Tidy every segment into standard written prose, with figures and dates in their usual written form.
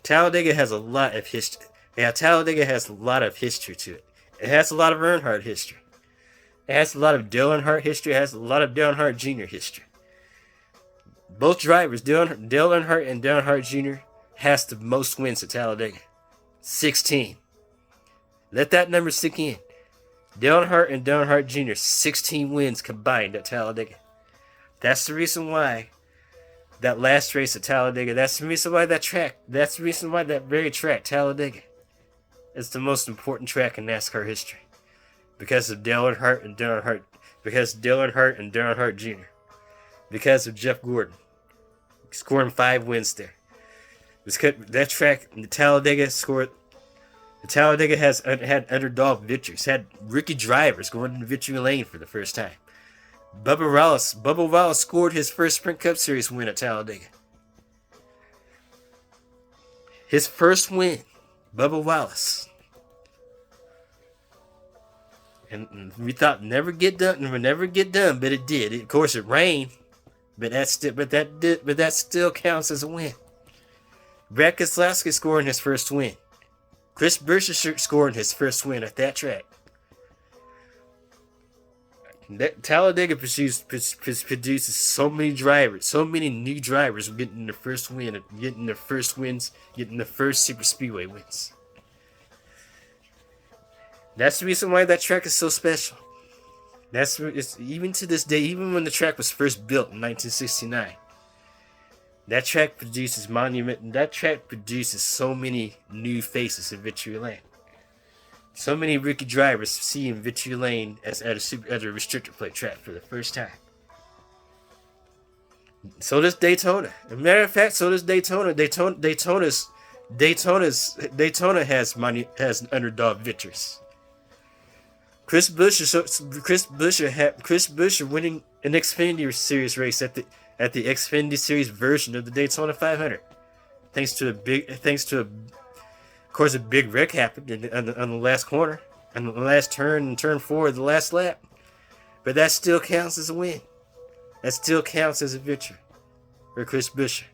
Talladega has a lot of history. Yeah, Talladega has a lot of history to it. It has a lot of Earnhardt history. It has a lot of Dale Earnhardt history. It has a lot of Dale Earnhardt Jr. history. Both drivers, Dale Earnhardt and Dale Earnhardt Jr., has the most wins at Talladega. 16. Let that number sink in. Dale Earnhardt and Dale Earnhardt Jr., 16 wins combined at Talladega. That's the reason why that last race at Talladega, that's the reason why that very track, Talladega, is the most important track in NASCAR history. Because of Dale Earnhardt and Dale Earnhardt, because of Dale Earnhardt and Dale Earnhardt Jr., because of Jeff Gordon scoring 5 wins there. That track, the Talladega has had underdog victories, had rookie drivers going into victory lane for the first time. Bubba Wallace scored his first Sprint Cup Series win at Talladega. His first win, Bubba Wallace. And we thought never get done, but it did. Of course, it rained, but that still counts as a win. Brad Keselowski scoring his first win. Chris Buescher scoring his first win at that track. Talladega produces so many drivers, so many new drivers getting their first win, getting their first wins, getting the first super speedway wins. That's the reason why that track is so special. Even to this day, even when the track was first built in 1969, that track produces so many new faces in victory lane. So many rookie drivers seeing victory lane as a restrictor plate track for the first time. So does Daytona. As a matter of fact, so does Daytona. Daytona has underdog victories. Chris Buescher winning an Xfinity Series race at the Xfinity Series version of the Daytona 500, thanks to a big wreck happened on the last corner, on the last turn 4 of the last lap, but that still counts as a win. That still counts as a victory for Chris Buescher.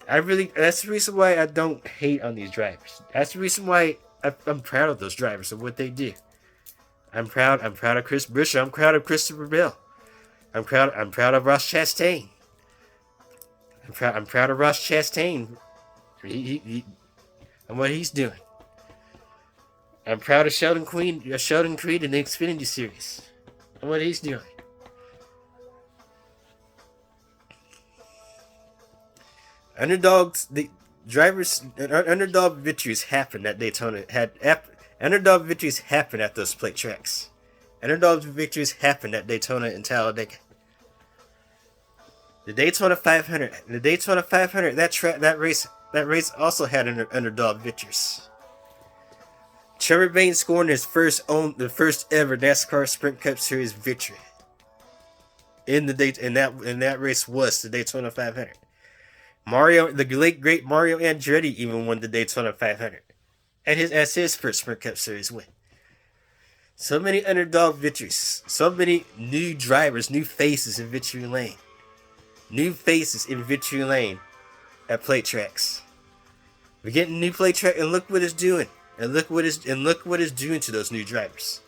That's the reason why I don't hate on these drivers. That's the reason why I'm proud of those drivers and what they do. I'm proud of Chris Buescher. I'm proud of Christopher Bell. I'm proud of Ross Chastain. I'm proud of Ross Chastain. He and what he's doing. I'm proud of Sheldon Creed in the Xfinity Series and what he's doing. Underdog victories happen at Daytona. Underdog victories happen at those plate tracks. Underdog victories happen at Daytona and Talladega. The Daytona 500. That race also had underdog victories. Trevor Bayne scoring the first ever NASCAR Sprint Cup Series victory. In that race was the Daytona 500. The late great Mario Andretti even won the Daytona 500 as his first Sprint Cup Series win. So many underdog victories. So many new drivers, new faces in victory lane. New faces in victory lane at plate tracks. We're getting new plate track, and look what it's doing. And look what it's doing to those new drivers.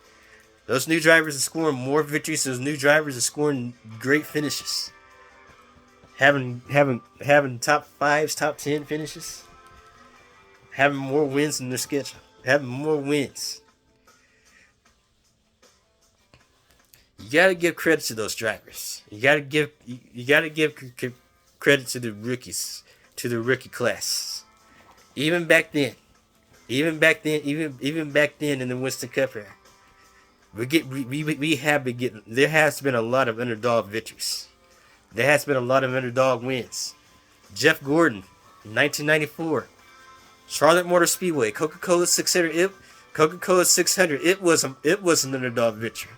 Those new drivers are scoring more victories. Those new drivers are scoring great finishes. Having top 5s, top 10 finishes. Having more wins in their schedule. Having more wins. You gotta give credit to those drivers. You gotta give credit to the rookies, to the rookie class. Even back then in the Winston Cup era, there has been a lot of underdog victories. There has been a lot of underdog wins. Jeff Gordon, in 1994, Charlotte Motor Speedway, Coca-Cola 600. It was an underdog victory.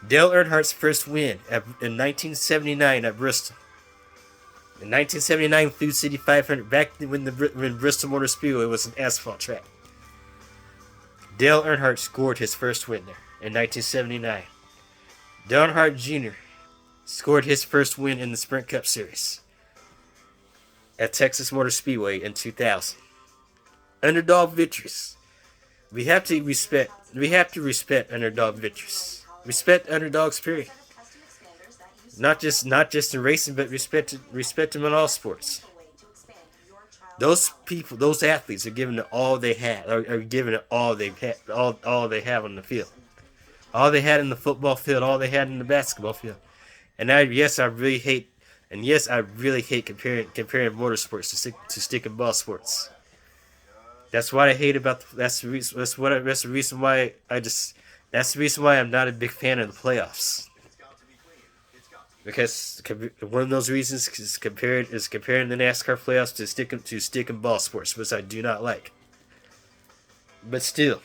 Dale Earnhardt's first win in 1979 at Bristol. In 1979 Food City 500, back when Bristol Motor Speedway was an asphalt track. Dale Earnhardt scored his first win there in 1979. Dale Earnhardt Jr. scored his first win in the Sprint Cup Series. at Texas Motor Speedway in 2000. Underdog victories. We have to respect. We have to respect underdog victories. Respect underdogs. Period. Not just in racing, but respect them in all sports. Those people, those athletes, are giving it all they had. Are giving it all they had. All they have on the field. All they had in the football field. All they had in the basketball field. And I really hate. And yes, I really hate comparing motorsports to stick and ball sports. That's what I hate about. That's the reason. That's the reason why I just. That's the reason why I'm not a big fan of the playoffs. Because one of those reasons is comparing the NASCAR playoffs to stick and ball sports, which I do not like. But still,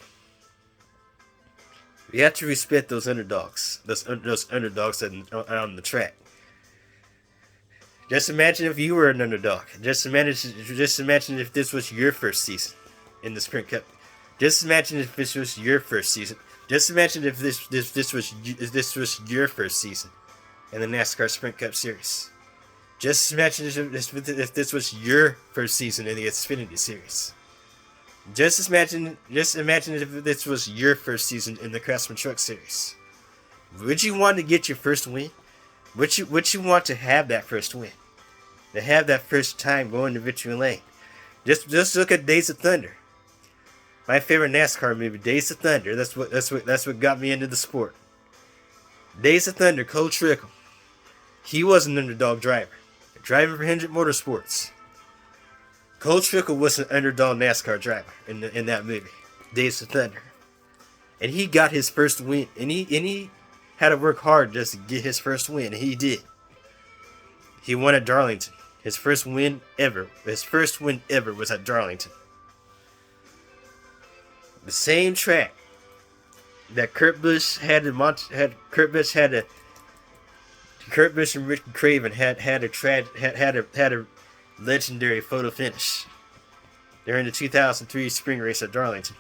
we have to respect those underdogs. Those underdogs on the track. Just imagine if you were an underdog. Just imagine if this was your first season in the Sprint Cup. Just imagine if this was your first season. Just imagine if this was your first season in the NASCAR Sprint Cup Series. Just imagine if this was your first season in the Xfinity Series. Just imagine if this was your first season in the Craftsman Truck Series. Would you want to get your first win? Would you want to have that first win? To have that first time going to victory lane? Just look at Days of Thunder. My favorite NASCAR movie, Days of Thunder. That's what got me into the sport. Days of Thunder, Cole Trickle. He was an underdog driver, driving for Hendrick Motorsports. Cole Trickle was an underdog NASCAR driver in that movie, Days of Thunder, and he got his first win. And he had to work hard just to get his first win, and he did. He won at Darlington. His first win ever was at Darlington. The same track that Kurt Busch and Rick Craven had a legendary photo finish during the 2003 spring race at Darlington.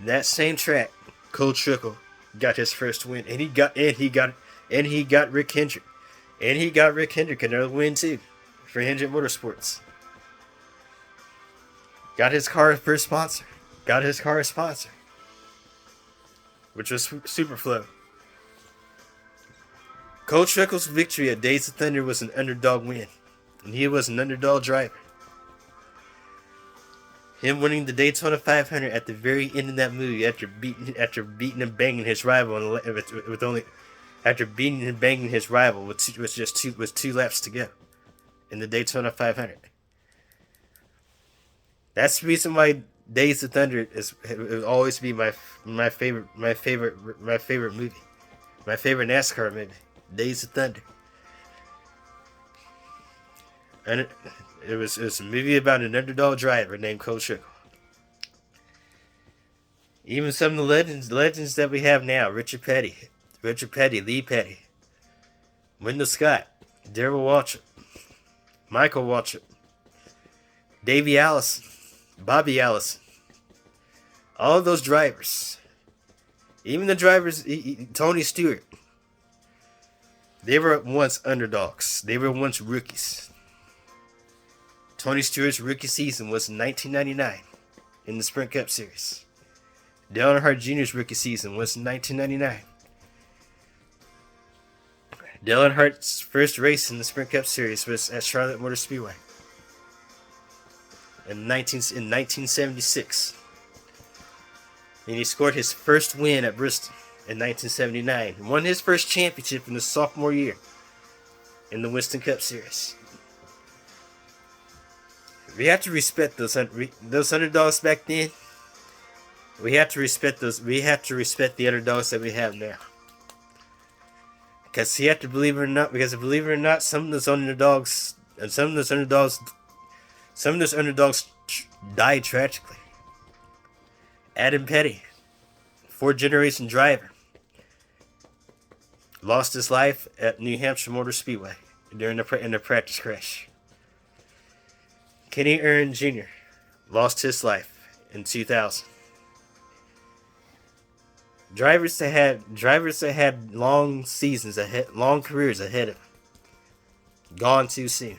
That same track, Cole Trickle got his first win, and he got Rick Hendrick, another win too for Hendrick Motorsports. Got his car a sponsor, which was Superflow. Cole Trickle's victory at Days of Thunder was an underdog win, and he was an underdog driver. Him winning the Daytona 500 at the very end of that movie, after beating and banging his rival with two laps to go in the Daytona 500. That's the reason why Days of Thunder will always be my favorite movie, my favorite NASCAR movie. Days of Thunder. And it was a movie about an underdog driver named Cole Trickle. Even some of the legends that we have now: Richard Petty, Lee Petty, Wendell Scott, Darrell Waltrip, Michael Waltrip, Davey Allison, Bobby Allison. All of those drivers, even the drivers, Tony Stewart. They were once underdogs. They were once rookies. Tony Stewart's rookie season was in 1999 in the Sprint Cup Series. Dale Earnhardt Jr.'s rookie season was in 1999. Dale Earnhardt's first race in the Sprint Cup Series was at Charlotte Motor Speedway in 1976. And he scored his first win at Bristol in 1979. Won his first championship in his sophomore year in the Winston Cup Series. We have to respect those underdogs back then. We have to respect the underdogs that we have now. Because believe it or not, some of those underdogs died tragically. Adam Petty, fourth-generation driver, lost his life at New Hampshire Motor Speedway in a practice crash. Kenny Earnhardt Jr. lost his life in 2000. Drivers that had long careers ahead of them, gone too soon.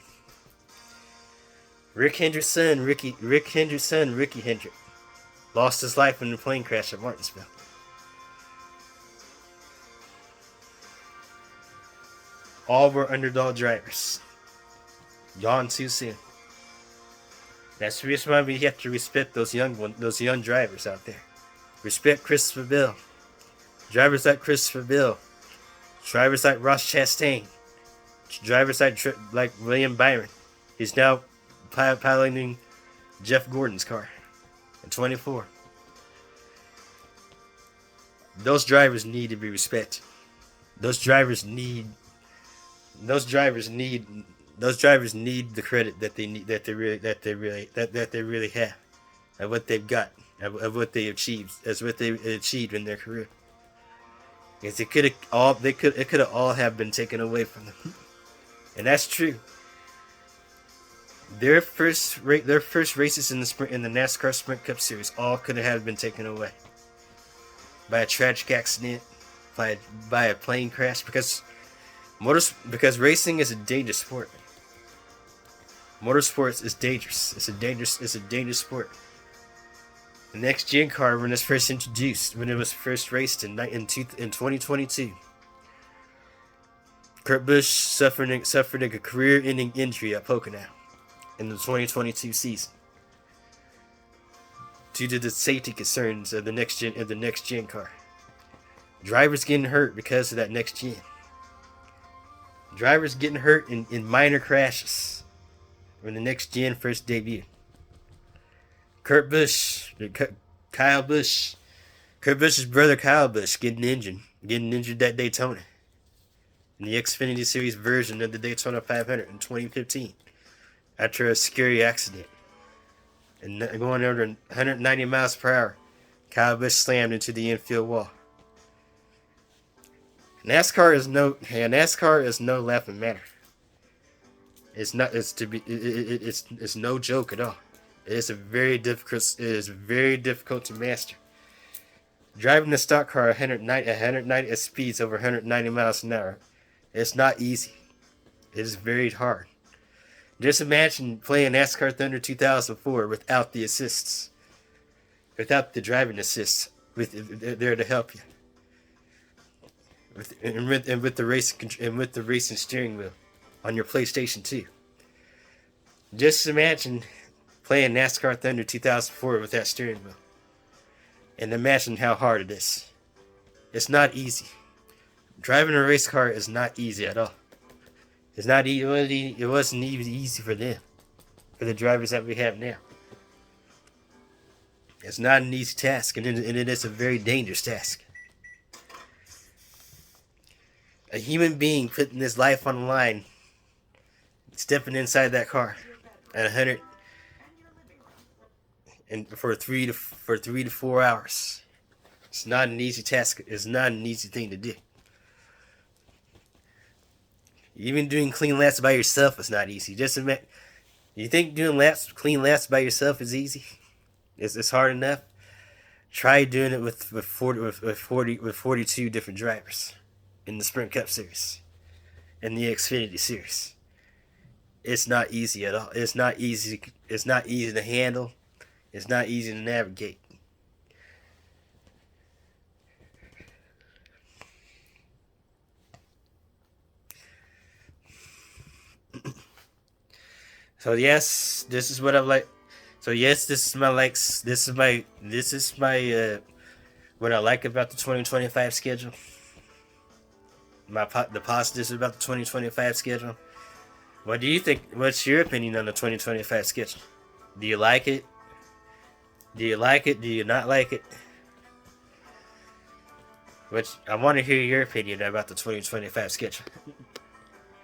Rick Hendrick's son, Ricky Hendrick, lost his life in a plane crash at Martinsville. All were underdog drivers. Gone too soon. That's the reason why we have to respect those young drivers out there. Respect Christopher Bell. Drivers like Christopher Bell. Drivers like Ross Chastain. Drivers like William Byron. He's now piloting Jeff Gordon's car at 24. Those drivers need to be respected. Those drivers need the credit that they really have, of what they've got, of what they achieved, as what they achieved in their career. Because it could have all have been taken away from them, and that's true. Their first races in the NASCAR Sprint Cup Series all could have been taken away by a tragic accident, by a plane crash, because racing is a dangerous sport. Motorsports is dangerous. It's a dangerous sport. The next gen car, when it was first introduced, when it was first raced in 2022, Kurt Busch suffered a career-ending injury at Pocono in the 2022 season due to the safety concerns of the next gen car. Drivers getting hurt because of that next gen. Drivers getting hurt in minor crashes when the next gen first debuted. Kurt Busch's brother Kyle Busch getting injured at Daytona in the Xfinity Series version of the Daytona 500 in 2015 after a scary accident. And going over 190 miles per hour, Kyle Busch slammed into the infield wall. NASCAR is no laughing matter. It's no joke at all. It is very difficult to master. Driving a stock car at 190 at speeds over 190 miles an hour, it's not easy. It is very hard. Just imagine playing NASCAR Thunder 2004 without the assists, without the driving assists there to help you. With the racing steering wheel on your PlayStation 2. Just imagine playing NASCAR Thunder 2004 with that steering wheel, and imagine how hard it is. It's not easy. Driving a race car is not easy at all. It's not. It wasn't even easy for them, for the drivers that we have now. It's not an easy task, and it is a very dangerous task. A human being putting his life on the line, stepping inside that car at 100 and for 3 to 4 hours. It's not an easy task. It's not an easy thing to do. Even doing clean laps by yourself is not easy. Just admit, you think doing clean laps by yourself is easy? It's hard enough. Try doing it with 42 different drivers in the Sprint Cup Series, in the Xfinity Series. It's not easy at all. It's not easy. It's not easy to handle. It's not easy to navigate. So yes, this is what I like. So yes, this is my likes. This is my what I like about the 2025 schedule. The positives about the 2025 schedule. What do you think? What's your opinion on the 2025 schedule? Do you like it? Do you like it? Do you not like it? Which I want to hear your opinion about the 2025 schedule.